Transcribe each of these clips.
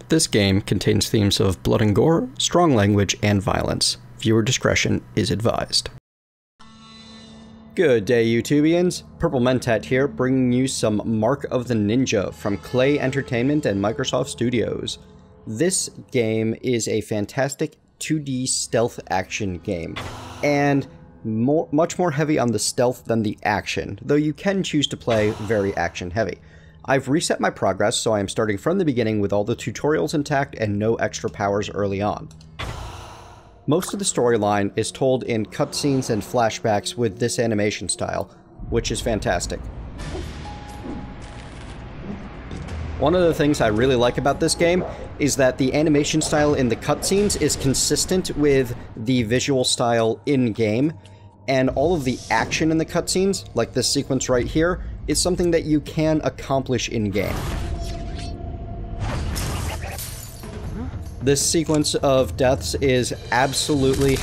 This game contains themes of blood and gore, strong language, and violence. Viewer discretion is advised. Good day, YouTubians. Purple Mentat here, bringing you some Mark of the Ninja from Clay Entertainment and Microsoft Studios. This game is a fantastic 2D stealth action game, and much more heavy on the stealth than the action, though you can choose to play very action heavy. I've reset my progress, so I am starting from the beginning with all the tutorials intact and no extra powers early on. Most of the storyline is told in cutscenes and flashbacks with this animation style, which is fantastic. One of the things I really like about this game is that the animation style in the cutscenes is consistent with the visual style in-game, and all of the action in the cutscenes, like this sequence right here, is something that you can accomplish in-game. This sequence of deaths is absolutely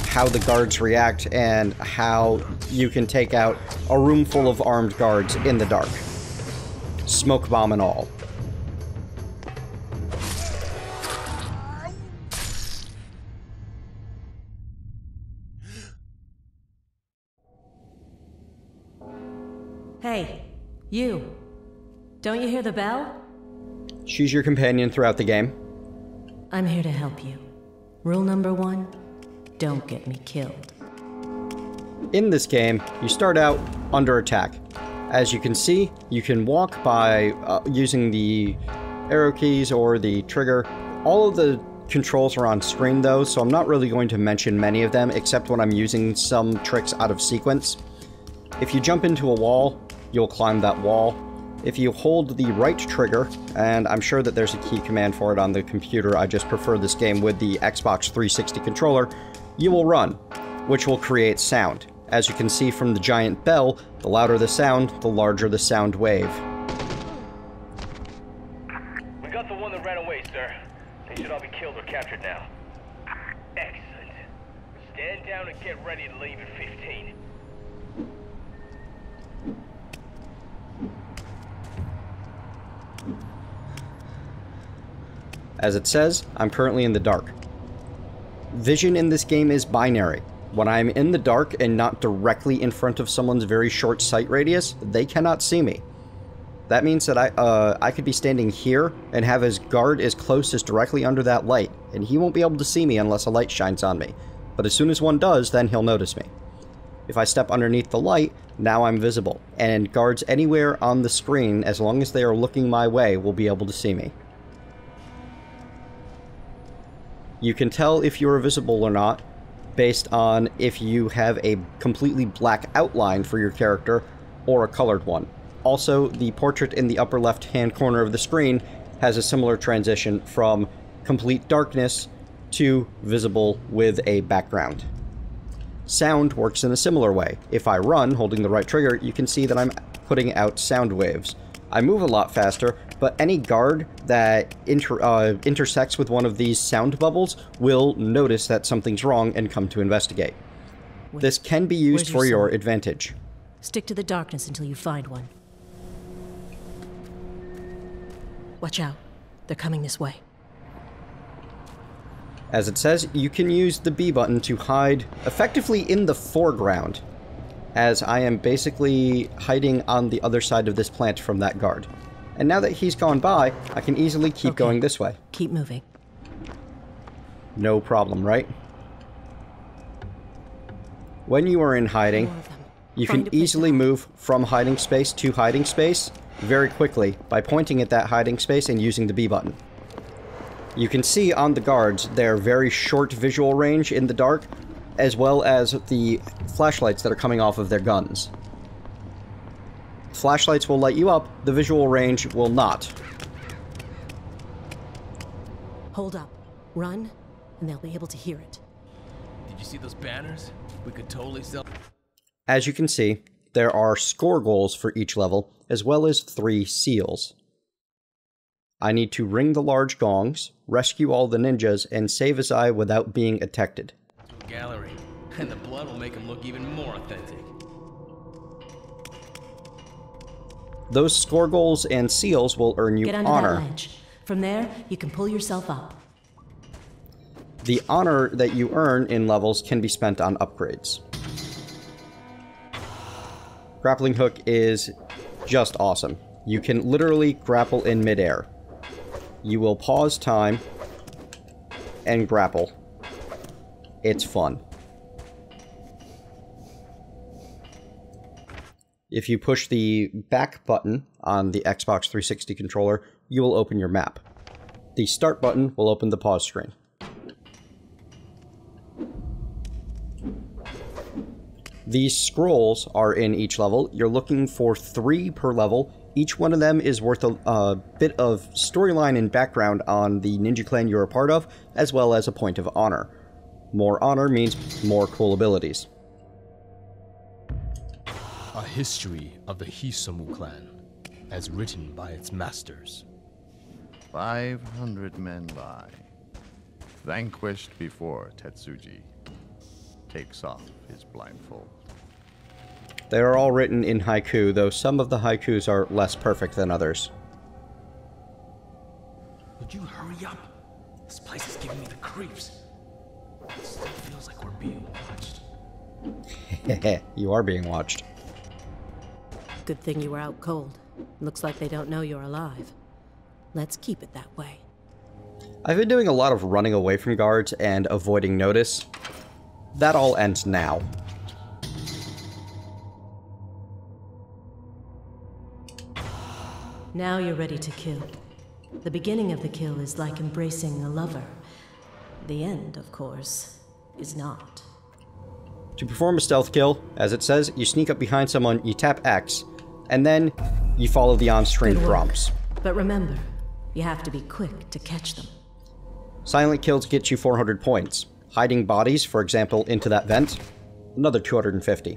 how the guards react and how you can take out a room full of armed guards in the dark. Smoke bomb and all. Hey, you. Don't you hear the bell? She's your companion throughout the game. I'm here to help you. Rule number 1, don't get me killed. In this game, you start out under attack. As you can see, you can walk by using the arrow keys or the trigger. All of the controls are on screen though, so I'm not really going to mention many of them except when I'm using some tricks out of sequence. If you jump into a wall, you'll climb that wall. If you hold the right trigger, and I'm sure that there's a key command for it on the computer, I just prefer this game with the Xbox 360 controller, you will run, which will create sound. As you can see from the giant bell, the louder the sound, the larger the sound wave. We got the one that ran away, sir. They should all be killed or captured now. Excellent. Stand down and get ready to leave at 15. As it says, I'm currently in the dark. Vision in this game is binary. When I'm in the dark and not directly in front of someone's very short sight radius, they cannot see me. That means that I could be standing here and have his guard as close as directly under that light, and he won't be able to see me unless a light shines on me. But as soon as one does, then he'll notice me. If I step underneath the light, now I'm visible, and guards anywhere on the screen, as long as they are looking my way, will be able to see me. You can tell if you are visible or not based on if you have a completely black outline for your character or a colored one. Also, the portrait in the upper left-hand corner of the screen has a similar transition from complete darkness to visible with a background. Sound works in a similar way. If I run, holding the right trigger, you can see that I'm putting out sound waves. I move a lot faster, but any guard that intersects with one of these sound bubbles will notice that something's wrong and come to investigate. This can be used for your advantage. Stick to the darkness until you find one. Watch out. They're coming this way. As it says, you can use the B button to hide effectively in the foreground, as I am basically hiding on the other side of this plant from that guard. And now that he's gone by, I can easily keep going this way. Keep moving. No problem, right? When you are in hiding, you can easily move from hiding space to hiding space very quickly by pointing at that hiding space and using the B button. You can see on the guards their very short visual range in the dark, as well as the flashlights that are coming off of their guns. Flashlights will light you up, the visual range will not. Hold up. Run, and they'll be able to hear it. Did you see those banners? We could totally sell. As you can see, there are score goals for each level, as well as 3 seals. I need to ring the large gongs, rescue all the ninjas, and save his eye without being detected. Gallery, and the blood will make him look even more authentic. Those score goals and seals will earn you Get under honor. that ledge. From there, you can pull yourself up. The honor that you earn in levels can be spent on upgrades. Grappling hook is just awesome. You can literally grapple in midair. You will pause time and grapple. It's fun. If you push the back button on the Xbox 360 controller, you will open your map. The start button will open the pause screen. These scrolls are in each level. You're looking for 3 per level. Each one of them is worth a bit of storyline and background on the ninja clan you're a part of, as well as a point of honor. More honor means more cool abilities. A history of the Hisomu clan, as written by its masters. 500 men lie, vanquished before Tetsuji takes off his blindfold. They are all written in haiku, though some of the haikus are less perfect than others. Would you hurry up? This place is giving me the creeps. It still feels like we're being watched. Heh, you are being watched. Good thing you were out cold. Looks like they don't know you're alive. Let's keep it that way. I've been doing a lot of running away from guards and avoiding notice. That all ends now. Now you're ready to kill. The beginning of the kill is like embracing a lover. The end, of course, is not. To perform a stealth kill, as it says, you sneak up behind someone, you tap X, and then you follow the on-screen Good work. prompts. But remember, you have to be quick to catch them. Silent kills get you 400 points. Hiding bodies, for example, into that vent, another 250.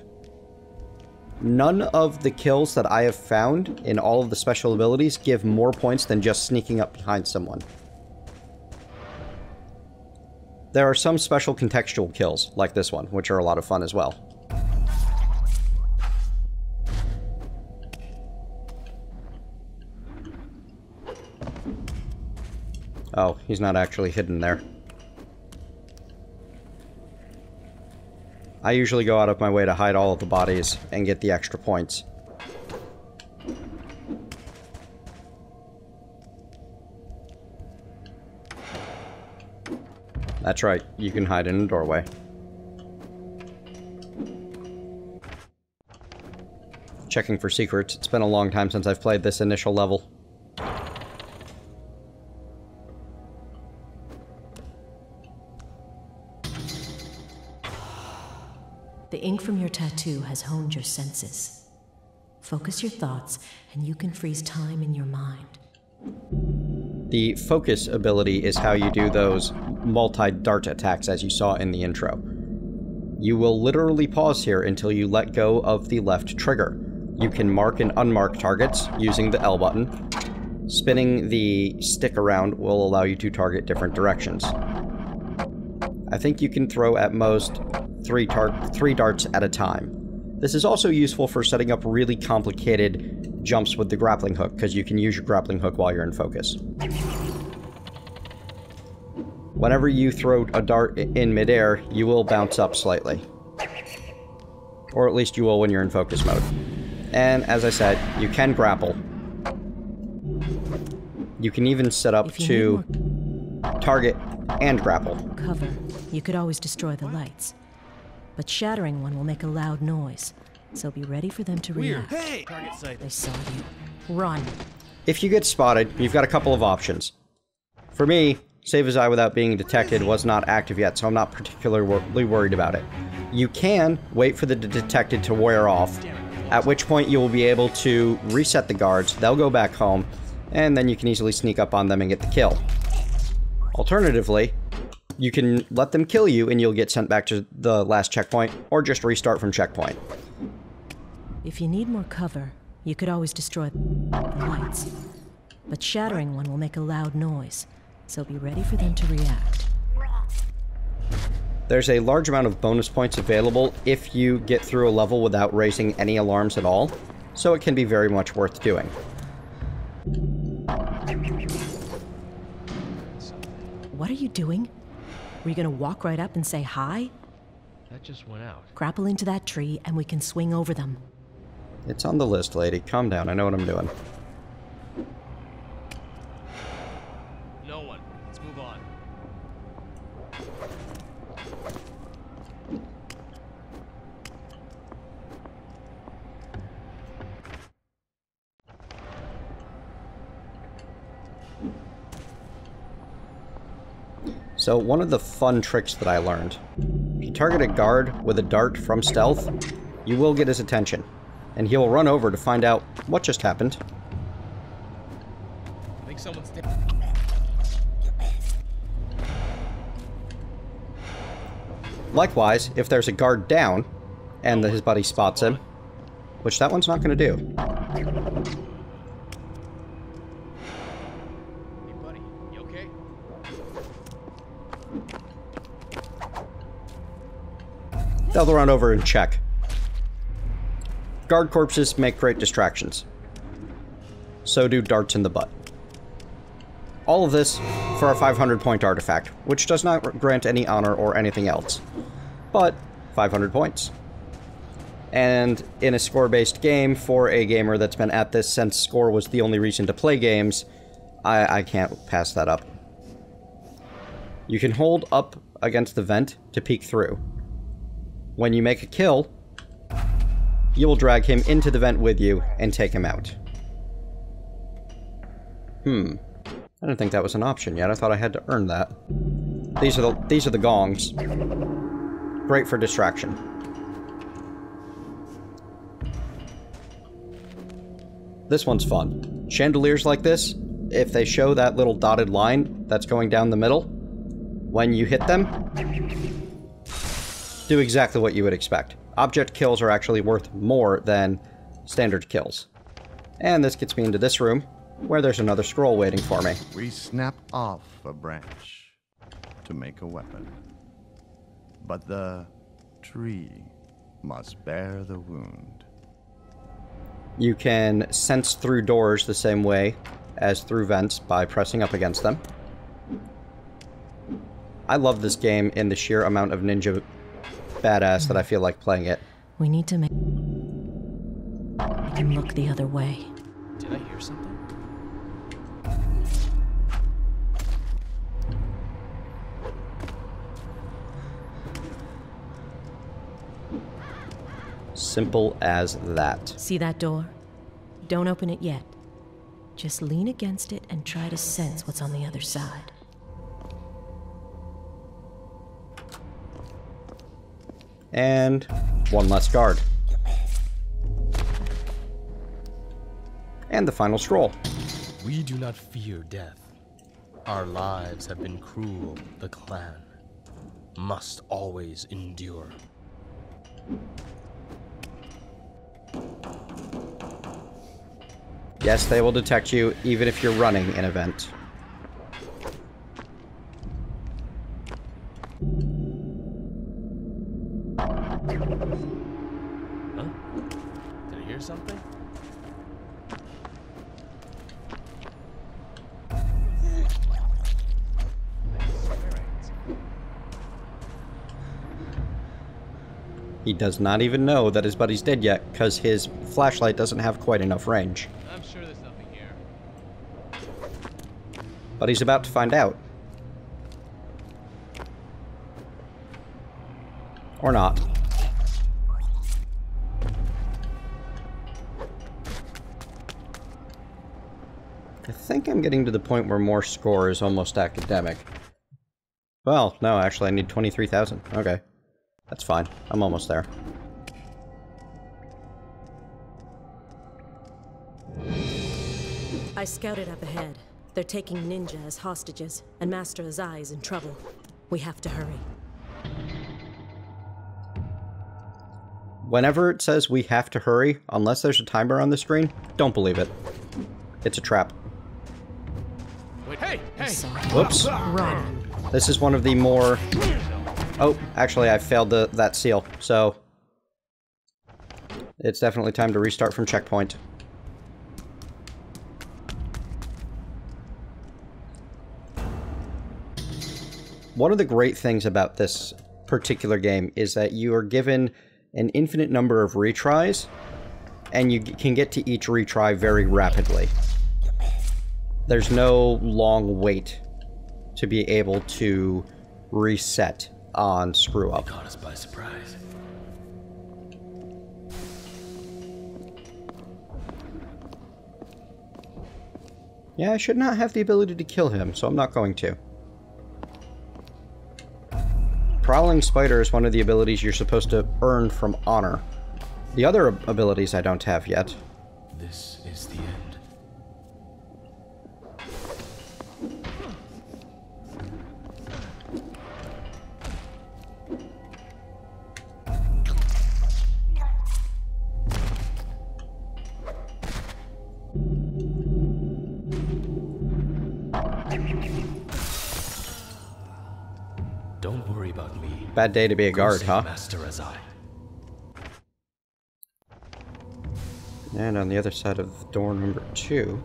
None of the kills that I have found in all of the special abilities give more points than just sneaking up behind someone. There are some special contextual kills, like this one, which are a lot of fun as well. Oh, he's not actually hidden there. I usually go out of my way to hide all of the bodies and get the extra points. That's right, you can hide in a doorway. Checking for secrets. It's been a long time since I've played this initial level. The ink from your tattoo has honed your senses. Focus your thoughts, and you can freeze time in your mind. The focus ability is how you do those multi-dart attacks as you saw in the intro. You will literally pause here until you let go of the left trigger. You can mark and unmark targets using the L button. Spinning the stick around will allow you to target different directions. I think you can throw at most three darts at a time. This is also useful for setting up really complicated jumps with the grappling hook, because you can use your grappling hook while you're in focus. Whenever you throw a dart in midair, you will bounce up slightly. Or at least you will when you're in focus mode. And as I said, you can grapple. You can even set up to target and grapple. Cover. You could always destroy the lights. But shattering one will make a loud noise, so be ready for them to react. Hey! Target sight. They saw you. Run. If you get spotted, you've got a couple of options. For me, Save As I without being detected was not active yet, so I'm not particularly worried about it. You can wait for the detected to wear off, at which point you will be able to reset the guards, they'll go back home, and then you can easily sneak up on them and get the kill. Alternatively, you can let them kill you and you'll get sent back to the last checkpoint, or just restart from checkpoint. If you need more cover, you could always destroy the lights. But shattering one will make a loud noise, so be ready for them to react. There's a large amount of bonus points available if you get through a level without raising any alarms at all, so it can be very much worth doing. what are you doing? Were you gonna walk right up and say hi? That just went out. Grapple into that tree and we can swing over them. It's on the list, lady. Calm down. I know what I'm doing. No one. Let's move on. So one of the fun tricks that I learned, if you target a guard with a dart from stealth, you will get his attention, and he'll run over to find out what just happened. I think someone's Likewise, if there's a guard down, and his buddy spots him, which that one's not going to do. Hey, buddy. You okay? They'll run over and check. Guard corpses make great distractions. So do darts in the butt. All of this for a 500-point artifact, which does not grant any honor or anything else. But 500 points. And in a score-based game, for a gamer that's been at this since score was the only reason to play games, I can't pass that up. You can hold up against the vent to peek through. When you make a kill, you will drag him into the vent with you and take him out. I didn't think that was an option yet. I thought I had to earn that. These are the gongs. Great for distraction. This one's fun. Chandeliers like this, if they show that little dotted line that's going down the middle, when you hit them, do exactly what you would expect. Object kills are actually worth more than standard kills. And this gets me into this room, where there's another scroll waiting for me. We snap off a branch to make a weapon. But the tree must bear the wound. You can sense through doors the same way as through vents by pressing up against them. I love this game in the sheer amount of ninja badass that I feel like playing it. We need to make him look the other way. Did I hear something? Simple as that. See that door? Don't open it yet. Just lean against it and try to sense what's on the other side. And one less guard. And the final scroll. We do not fear death. Our lives have been cruel. The clan must always endure. Yes, they will detect you even if you're running an event. Huh? Did I hear something? He does not even know that his buddy's dead yet, because his flashlight doesn't have quite enough range. I'm sure there's nothing here. But he's about to find out. Or not. I think I'm getting to the point where more score is almost academic. Well, no, actually I need 23,000. Okay. That's fine. I'm almost there. I scouted up ahead. They're taking Ninja as hostages, and Master Azai is in trouble. We have to hurry. Whenever it says we have to hurry, unless there's a timer on the screen, don't believe it. It's a trap. Wait, hey! Whoops. Run. This is one of the more... Oh, actually I failed that seal, so... It's definitely time to restart from checkpoint. One of the great things about this particular game is that you are given an infinite number of retries, and you can get to each retry very rapidly. There's no long wait to be able to reset on screw up. Caught us by surprise. Yeah, I should not have the ability to kill him, so I'm not going to. Prowling Spider is one of the abilities you're supposed to earn from honor. The other abilities I don't have yet. This is the end. Don't worry about me. Bad day to be a guard, huh? Master as I. And on the other side of door number 2.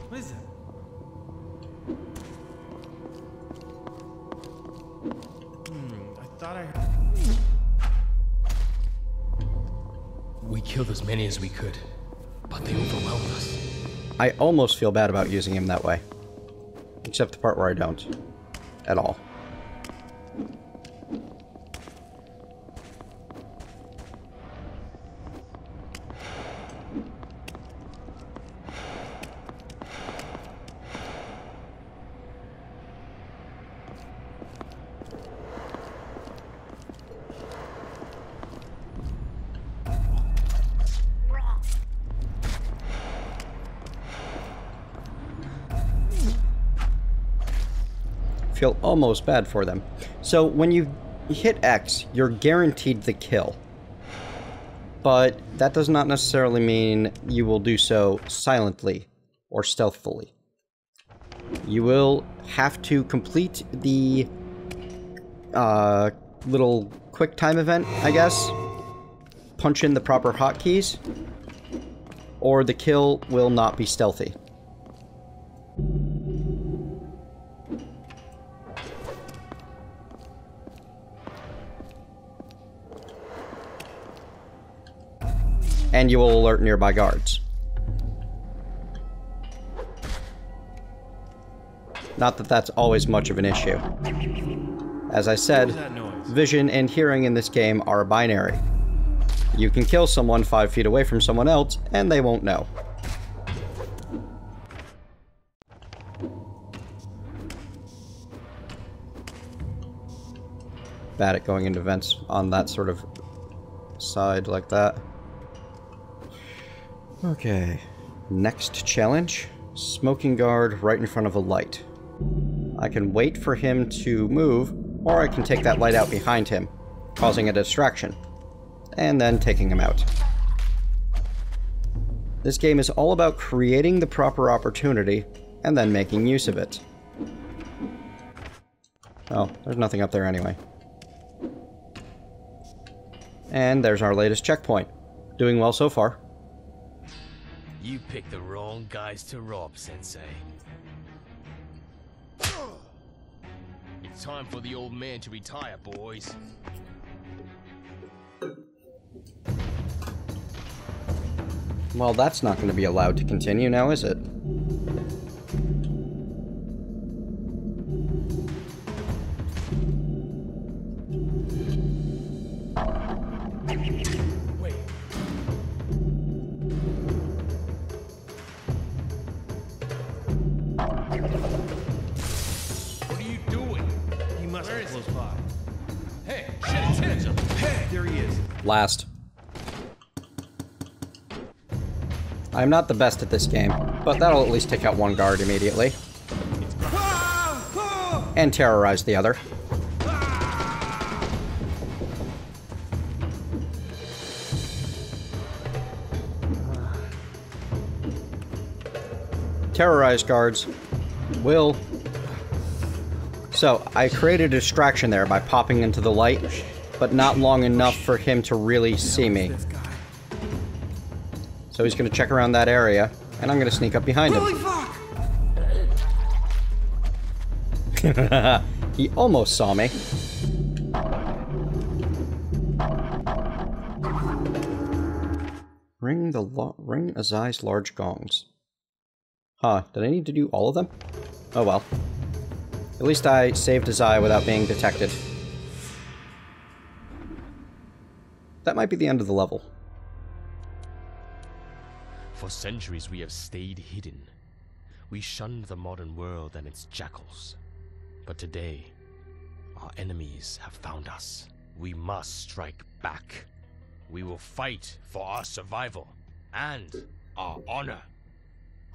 What is that? I thought I... We killed as many as we could, but they overwhelmed us. I almost feel bad about using him that way. Except the part where I don't. At all. Feel almost bad for them. So when you hit X, you're guaranteed the kill. But that does not necessarily mean you will do so silently or stealthily. You will have to complete the little quick time event, I guess. Punch in the proper hotkeys, or the kill will not be stealthy. And you will alert nearby guards. Not that that's always much of an issue. As I said, vision and hearing in this game are binary. You can kill someone 5 feet away from someone else, and they won't know. Bad at going into vents on that sort of side like that. Okay, next challenge. Smoking guard right in front of a light. I can wait for him to move, or I can take that light out behind him, causing a distraction, and then taking him out. This game is all about creating the proper opportunity, and then making use of it. Oh, there's nothing up there anyway. And there's our latest checkpoint. Doing well so far. You picked the wrong guys to rob, Sensei. It's time for the old man to retire, boys. Well, that's not going to be allowed to continue now, is it? Wait. What are you doing? He must be close by. Hey, shit, attention! Hey, there he is. Last. I'm not the best at this game, but that'll at least take out one guard immediately. And terrorize the other. Terrorize guards will... So, I created a distraction there by popping into the light, but not long enough for him to really see me. So he's going to check around that area. And I'm gonna sneak up behind him. Holy fuck! He almost saw me. Ring Azai's large gongs. Huh, did I need to do all of them? Oh well. At least I saved Azai without being detected. That might be the end of the level. For centuries we have stayed hidden. We shunned the modern world and its jackals. But today, our enemies have found us. We must strike back. We will fight for our survival and our honor.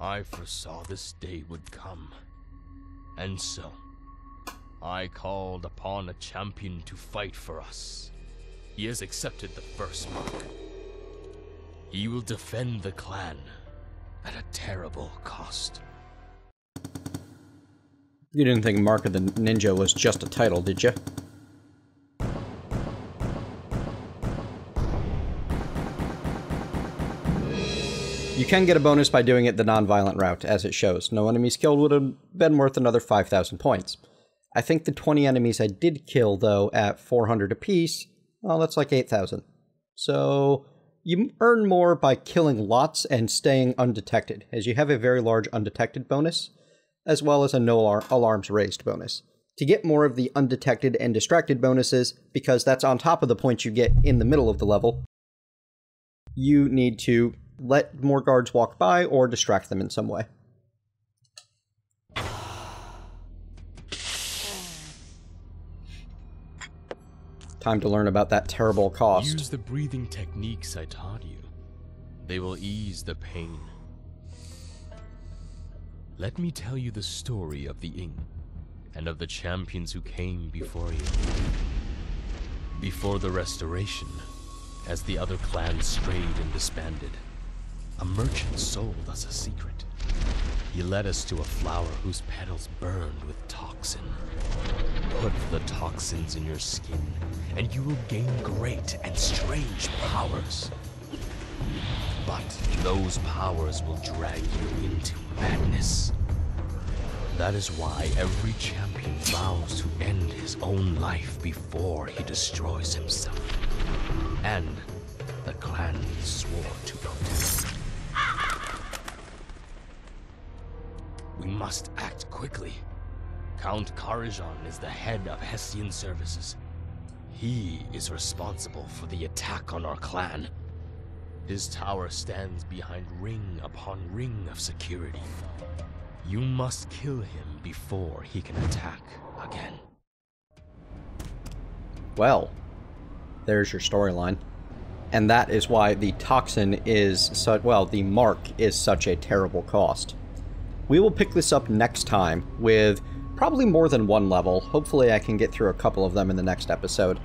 I foresaw this day would come. And so, I called upon a champion to fight for us. He has accepted the first mark. He will defend the clan at a terrible cost. You didn't think Mark of the Ninja was just a title, did you? You can get a bonus by doing it the non-violent route, as it shows. No enemies killed would have been worth another 5,000 points. I think the 20 enemies I did kill, though, at 400 apiece, well, that's like 8,000. So, you earn more by killing lots and staying undetected, as you have a very large undetected bonus, as well as a no alarms raised bonus. To get more of the undetected and distracted bonuses, because that's on top of the points you get in the middle of the level, you need to let more guards walk by or distract them in some way. Time to learn about that terrible cost. Use the breathing techniques I taught you. They will ease the pain. Let me tell you the story of the Ing, and of the champions who came before you. Before the Restoration, as the other clans strayed and disbanded, a merchant sold us a secret. He led us to a flower whose petals burned with toxin. Put the toxins in your skin, and you will gain great and strange powers. But those powers will drag you into madness. That is why every champion vows to end his own life before he destroys himself. And the clan swore to protect. We must act quickly. Count Karajan is the head of Hessian services. He is responsible for the attack on our clan. His tower stands behind ring upon ring of security. You must kill him before he can attack again. Well, there's your storyline. And that is why the toxin is such, well, the mark is such a terrible cost. We will pick this up next time with probably more than one level. Hopefully I can get through a couple of them in the next episode.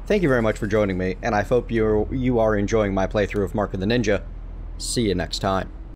Thank you very much for joining me, and I hope you are enjoying my playthrough of Mark of the Ninja. See you next time.